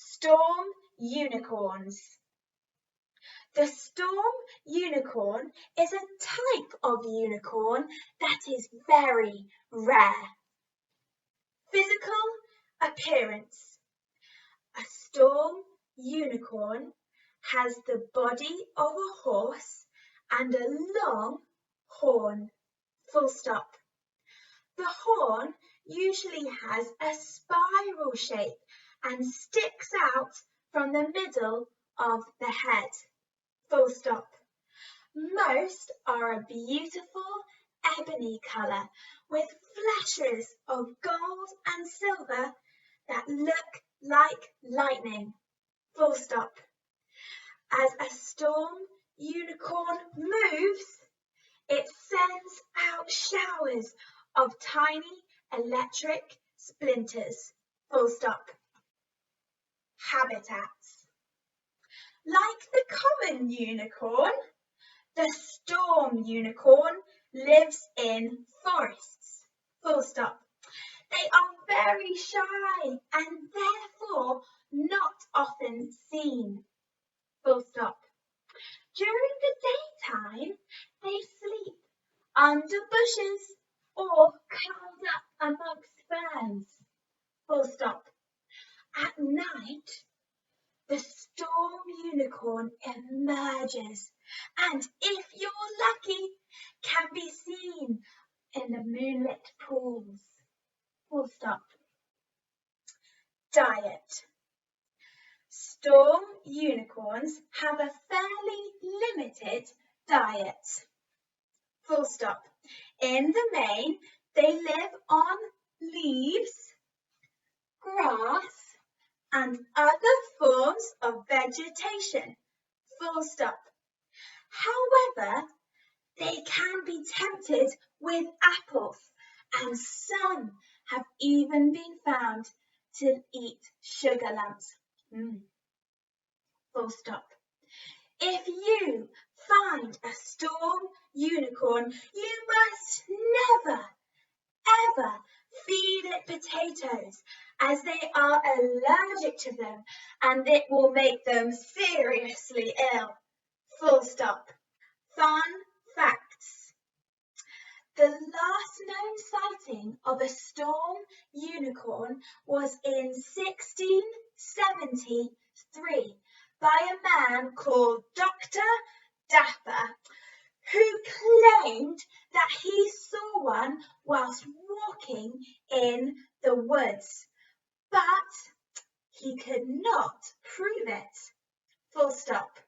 Storm unicorns. The storm unicorn is a type of unicorn that is very rare. Physical appearance. A storm unicorn has the body of a horse and a long horn. Full stop. The horn usually has a spiral shape and sticks out from the middle of the head. Full stop. Most are a beautiful ebony colour with flashes of gold and silver that look like lightning. Full stop. As a storm unicorn moves, it sends out showers of tiny electric splinters. Full stop. Habitats. Like the common unicorn, the storm unicorn lives in forests. Full stop. They are very shy and therefore not often seen. Full stop. During the daytime, they sleep under bushes or curled up amongst ferns. Full stop. At night, the storm unicorn emerges and, if you're lucky, can be seen in the moonlit pools. Full stop. Diet. Storm unicorns have a fairly limited diet. Full stop. In the main, they live on leaves, grass, and other forms of vegetation. Full stop. However, they can be tempted with apples, and some have even been found to eat sugar lumps. Full stop. If you find a storm unicorn, you must never, ever feed it potatoes, as they are allergic to them and it will make them seriously ill. Full stop. Fun facts. The last known sighting of a storm unicorn was in 1673 by a man called Dr. Dapper, who claimed that he saw one whilst walking in the woods, but he could not prove it. Full stop.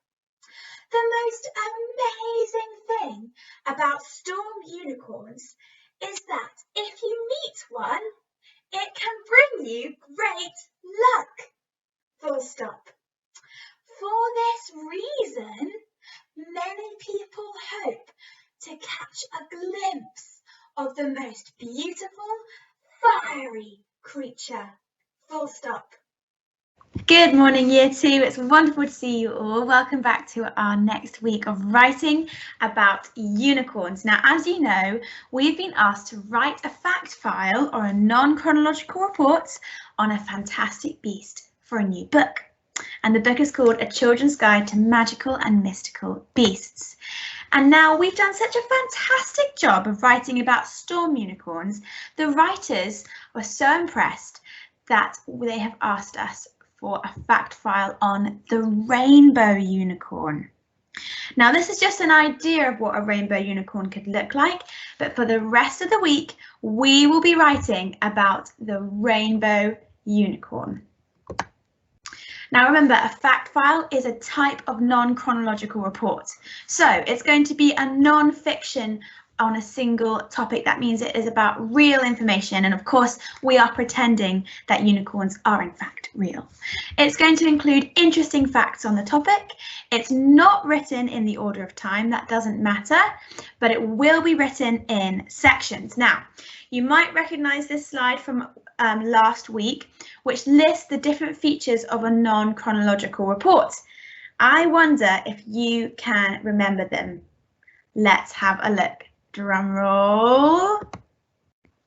The most amazing thing about storm unicorns is that if you meet one, it can bring you great luck. Full stop. For this reason, many people hope to catch a glimpse of the most beautiful, fiery creature. Full stop. Good morning, Year 2. It's wonderful to see you all. Welcome back to our next week of writing about unicorns. Now, as you know, we've been asked to write a fact file or a non-chronological report on a fantastic beast for a new book. And the book is called A Children's Guide to Magical and Mystical Beasts. And now we've done such a fantastic job of writing about storm unicorns. The writers were so impressed that they have asked us for a fact file on the rainbow unicorn. Now, this is just an idea of what a rainbow unicorn could look like, but for the rest of the week, we will be writing about the rainbow unicorn. Now, remember, a fact file is a type of non-chronological report. So it's going to be a non-fiction on a single topic. That means it is about real information, and of course we are pretending that unicorns are in fact real. It's going to include interesting facts on the topic. It's not written in the order of time, that doesn't matter, but it will be written in sections. Now, you might recognize this slide from last week, which lists the different features of a non-chronological report. I wonder if you can remember them. Let's have a look. Drum roll.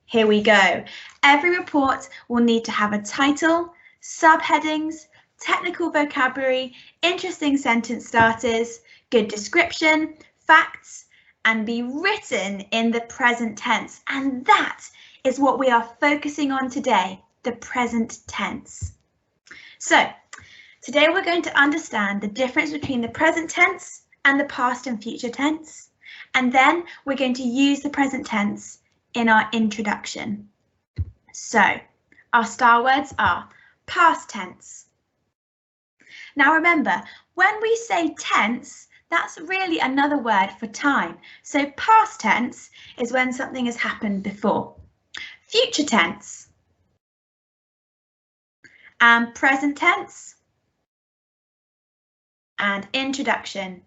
Here we go. Every report will need to have a title, subheadings, technical vocabulary, interesting sentence starters, good description, facts, and be written in the present tense. And that is what we are focusing on today, the present tense. So today we're going to understand the difference between the present tense and the past and future tense. And then we're going to use the present tense in our introduction. So our star words are past tense. Now remember, when we say tense, that's really another word for time. So past tense is when something has happened before. Future tense and present tense and introduction.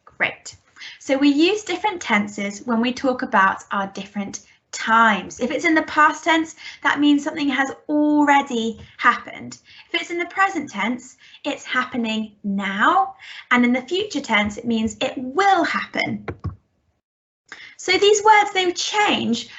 Great. So we use different tenses when we talk about our different times. If it's in the past tense, that means something has already happened. If it's in the present tense, it's happening now. And in the future tense, it means it will happen. So these words, they change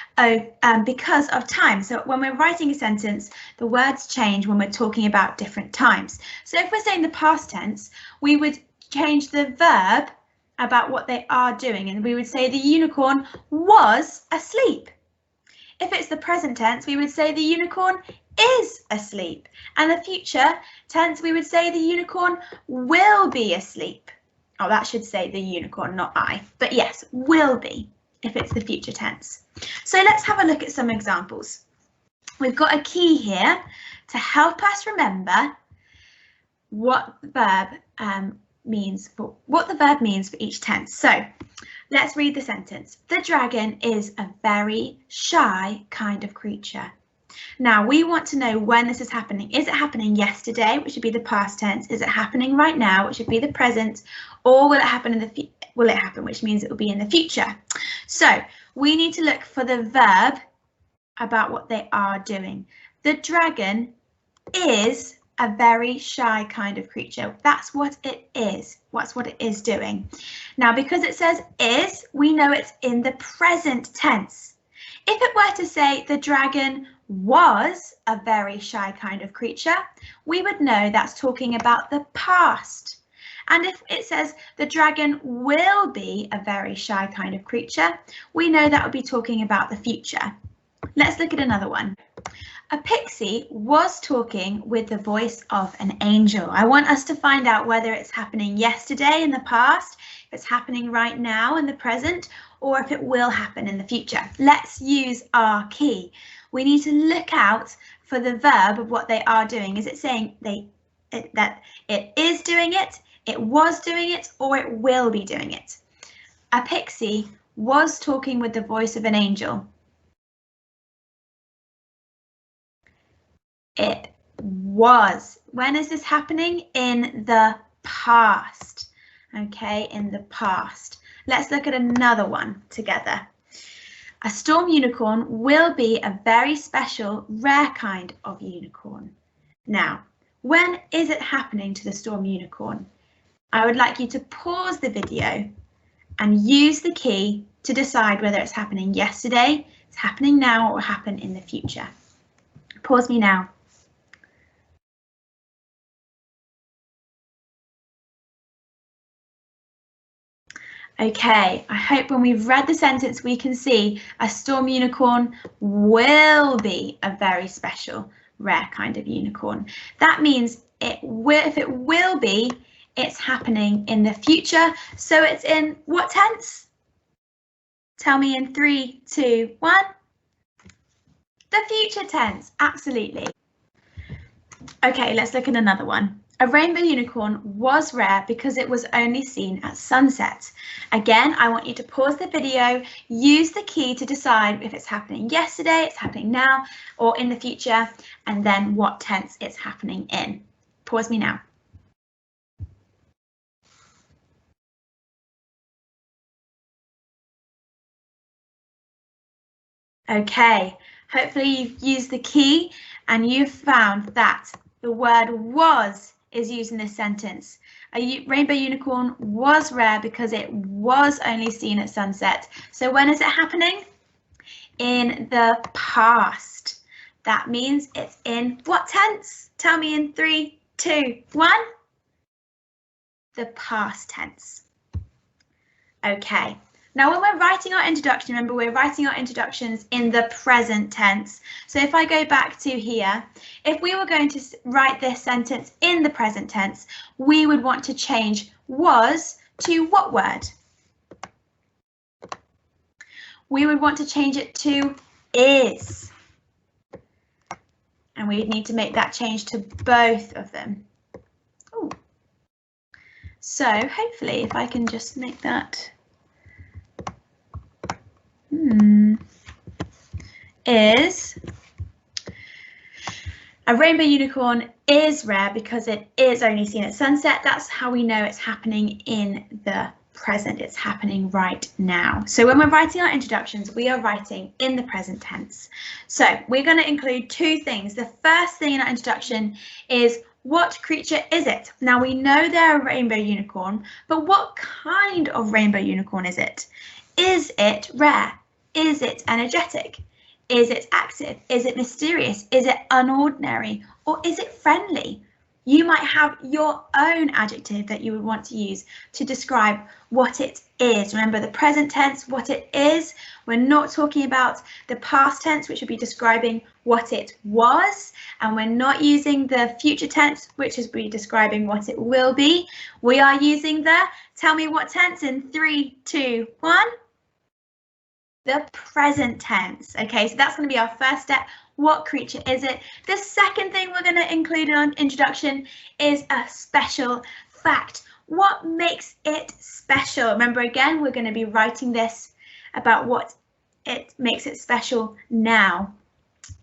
because of time. So when we're writing a sentence, the words change when we're talking about different times. So if we're saying the past tense, we would change the verb about what they are doing, and we would say the unicorn was asleep. If it's the present tense, we would say the unicorn is asleep. And the future tense, we would say the unicorn will be asleep. Oh, that should say the unicorn, not I. But yes, will be, if it's the future tense. So let's have a look at some examples. We've got a key here to help us remember what the verb means for each tense. So let's read the sentence. The dragon is a very shy kind of creature. Now we want to know when this is happening. Is it happening yesterday, which would be the past tense? Is it happening right now, which would be the present? Or will it happen which means it will be in the future? So we need to look for the verb about what they are doing. The dragon is a very shy kind of creature. That's what it is. That's what it is doing. Now, because it says is, we know it's in the present tense. If it were to say the dragon was a very shy kind of creature, we would know that's talking about the past. And if it says the dragon will be a very shy kind of creature, we know that would be talking about the future. Let's look at another one. A pixie was talking with the voice of an angel. I want us to find out whether it's happening yesterday in the past, if it's happening right now in the present, or if it will happen in the future. Let's use our key. We need to look out for the verb of what they are doing. Is it saying that it is doing it, it was doing it, or it will be doing it? A pixie was talking with the voice of an angel. It was. When is this happening? In the past. Okay, in the past. Let's look at another one together. A storm unicorn will be a very special, rare kind of unicorn. Now, when is it happening to the storm unicorn? I would like you to pause the video and use the key to decide whether it's happening yesterday, it's happening now, or will happen in the future. Pause me now. Okay, I hope when we've read the sentence we can see a storm unicorn will be a very special, rare kind of unicorn. That means if it will be, it's happening in the future. So it's in what tense? Tell me in 3, 2, 1. The future tense, absolutely. Okay, let's look at another one. A rainbow unicorn was rare because it was only seen at sunset. Again, I want you to pause the video, use the key to decide if it's happening yesterday, it's happening now, or in the future, and then what tense it's happening in. Pause me now. Okay, hopefully you've used the key and you've found that the word was is used in this sentence. A rainbow unicorn was rare because it was only seen at sunset. So when is it happening? In the past. That means it's in what tense? Tell me in 3, 2, 1. The past tense. Okay. Now, when we're writing our introduction, remember we're writing our introductions in the present tense. So if I go back to here, if we were going to write this sentence in the present tense, we would want to change was to what word? We would want to change it to is. And we need to make that change to both of them. Ooh. So hopefully if I can just make that is a rainbow unicorn is rare because it is only seen at sunset. That's how we know it's happening in the present. It's happening right now. So when we're writing our introductions, we are writing in the present tense. So we're going to include two things. The first thing in our introduction is what creature is it? Now we know they're a rainbow unicorn, but what kind of rainbow unicorn is it? Is it rare? Is it energetic? Is it active? Is it mysterious? Is it unordinary? Or is it friendly? You might have your own adjective that you would want to use to describe what it is. Remember the present tense, what it is. We're not talking about the past tense, which would be describing what it was. And we're not using the future tense, which is be describing what it will be. We are using the tell me what tense in 3, 2, 1. The present tense. Okay, so that's going to be our first step. What creature is it? The second thing we're going to include in our introduction is a special fact. What makes it special? Remember, again, we're going to be writing this about what it makes it special now.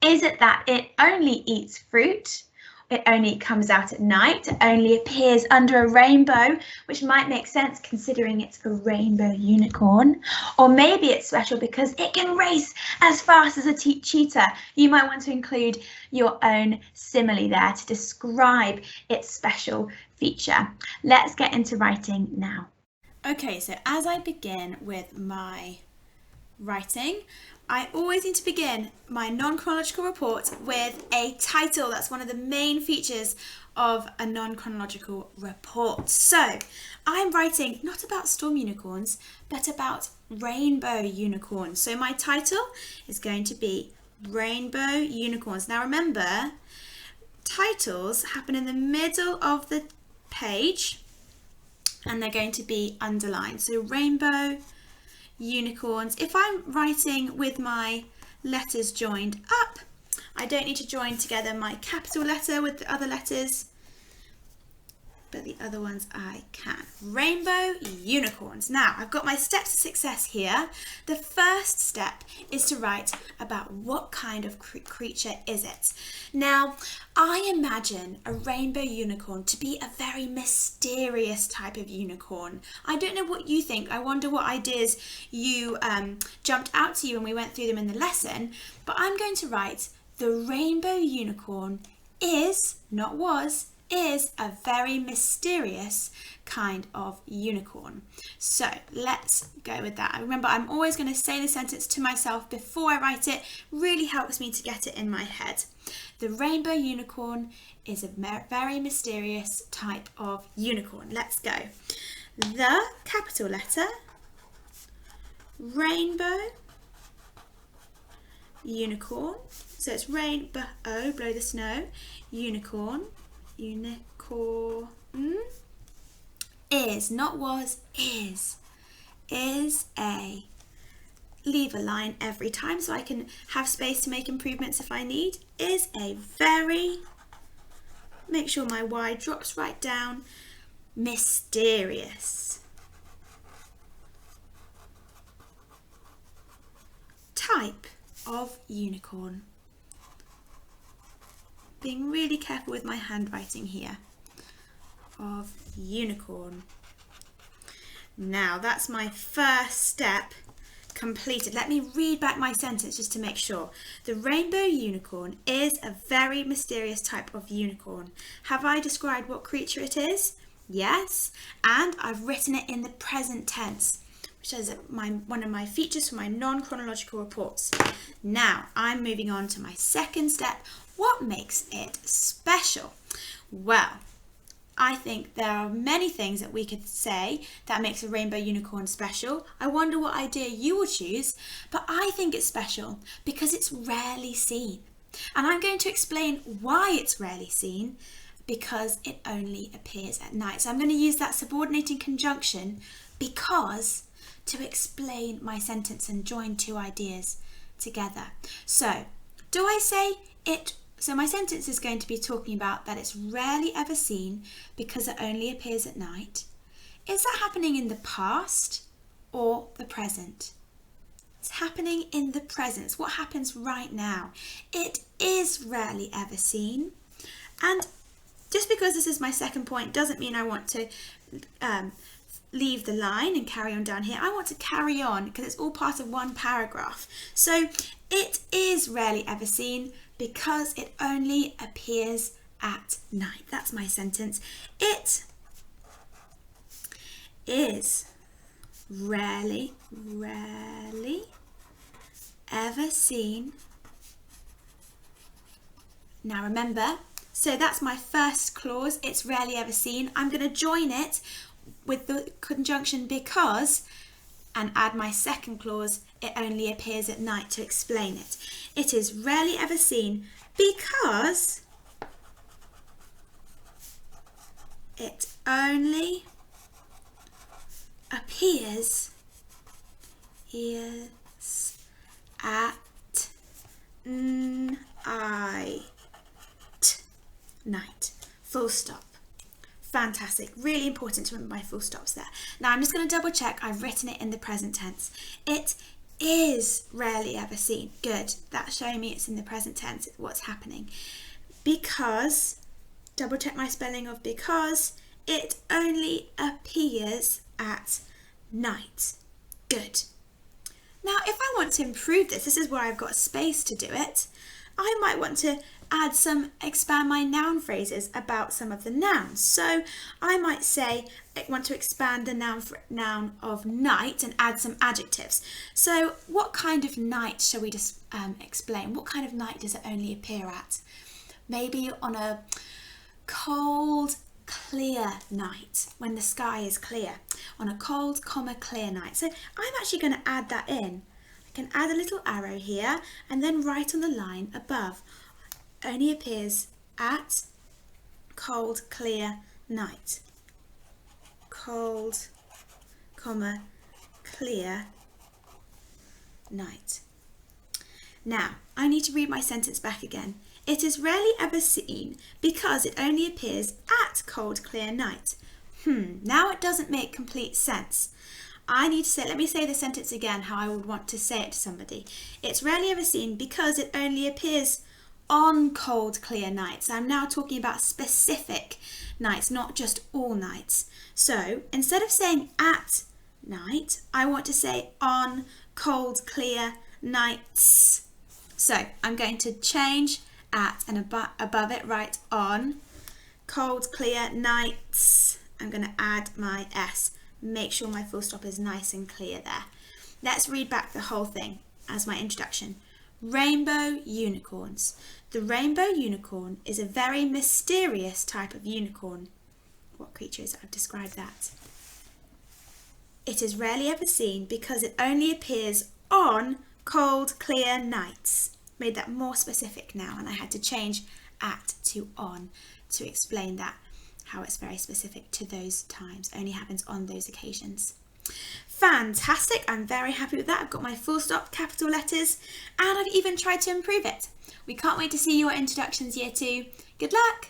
Is it that it only eats fruit? It only comes out at night, it only appears under a rainbow, which might make sense considering it's a rainbow unicorn. Or maybe it's special because it can race as fast as a cheetah. You might want to include your own simile there to describe its special feature. Let's get into writing now. Okay, so as I begin with my writing, I always need to begin my non-chronological report with a title. That's one of the main features of a non-chronological report. So I'm writing not about storm unicorns, but about rainbow unicorns. So my title is going to be Rainbow Unicorns. Now remember, titles happen in the middle of the page and they're going to be underlined. So Rainbow Unicorns. If I'm writing with my letters joined up, I don't need to join together my capital letter with the other letters, but the other ones I can. Rainbow Unicorns. Now I've got my steps to success here. The first step is to write about what kind of creature is it. Now I imagine a rainbow unicorn to be a very mysterious type of unicorn. I don't know what you think. I wonder what ideas you jumped out to you when we went through them in the lesson, but I'm going to write the rainbow unicorn is, not was, is a very mysterious kind of unicorn. So let's go with that. Remember, I'm always going to say the sentence to myself before I write it. Really helps me to get it in my head. The rainbow unicorn is a very mysterious type of unicorn. Let's go. The capital letter, rainbow unicorn. So it's rainbow, blow the snow, unicorn. Unicorn is, not was, is a, leave a line every time so I can have space to make improvements if I need, is a very, make sure my Y drops right down, mysterious type of unicorn. Being really careful with my handwriting here, of unicorn. Now that's my first step completed. Let me read back my sentence just to make sure. The rainbow unicorn is a very mysterious type of unicorn. Have I described what creature it is? Yes, and I've written it in the present tense. which is one of my features for my non-chronological reports. Now, I'm moving on to my second step. What makes it special? Well, I think there are many things that we could say that makes a rainbow unicorn special. I wonder what idea you will choose, but I think it's special because it's rarely seen. And I'm going to explain why it's rarely seen, because it only appears at night. So I'm going to use that subordinating conjunction because to explain my sentence and join two ideas together. So do I say it? So my sentence is going to be talking about that it's rarely ever seen because it only appears at night. Is that happening in the past or the present? It's happening in the present. It's what happens right now. It is rarely ever seen. And just because this is my second point doesn't mean I want to leave the line and carry on down here. I want to carry on because it's all part of one paragraph. So it is rarely ever seen because it only appears at night. That's my sentence. It is rarely ever seen. Now remember, so that's my first clause, it's rarely ever seen. I'm going to join it with the conjunction because and add my second clause, it only appears at night, to explain it. It is rarely ever seen because it only appears at night. Full stop. Fantastic. Really important to remember my full stops there. Now I'm just going to double check I've written it in the present tense. It is rarely ever seen. Good. That's showing me it's in the present tense, what's happening. Because, double check my spelling of because, it only appears at night. Good. Now if I want to improve this is where I've got space to do it. I might want to expand my noun phrases about some of the nouns. So I might say I want to expand the noun of night and add some adjectives. So what kind of night shall we just explain? What kind of night does it only appear at? Maybe on a cold, clear night when the sky is clear. On a cold, clear night. So I'm actually going to add that in. I can add a little arrow here and then write on the line above. Only appears at cold, clear night. Cold, clear night. Now, I need to read my sentence back again. It is rarely ever seen because it only appears at cold, clear night. Now it doesn't make complete sense. I need to say, let me say the sentence again how I would want to say it to somebody. It's rarely ever seen because it only appears on cold, clear nights. I'm now talking about specific nights, not just all nights. So instead of saying at night, I want to say on cold, clear nights. So I'm going to change at and above it, write on cold, clear nights. I'm going to add my S. Make sure my full stop is nice and clear there. Let's read back the whole thing as my introduction. Rainbow unicorns. The rainbow unicorn is a very mysterious type of unicorn. What creature is it? I've described that. It is rarely ever seen because it only appears on cold, clear nights. Made that more specific now, and I had to change at to on to explain that, how it's very specific to those times, only happens on those occasions. Fantastic, I'm very happy with that. I've got my full stop, capital letters, and I've even tried to improve it. We can't wait to see your introductions year 2. Good luck!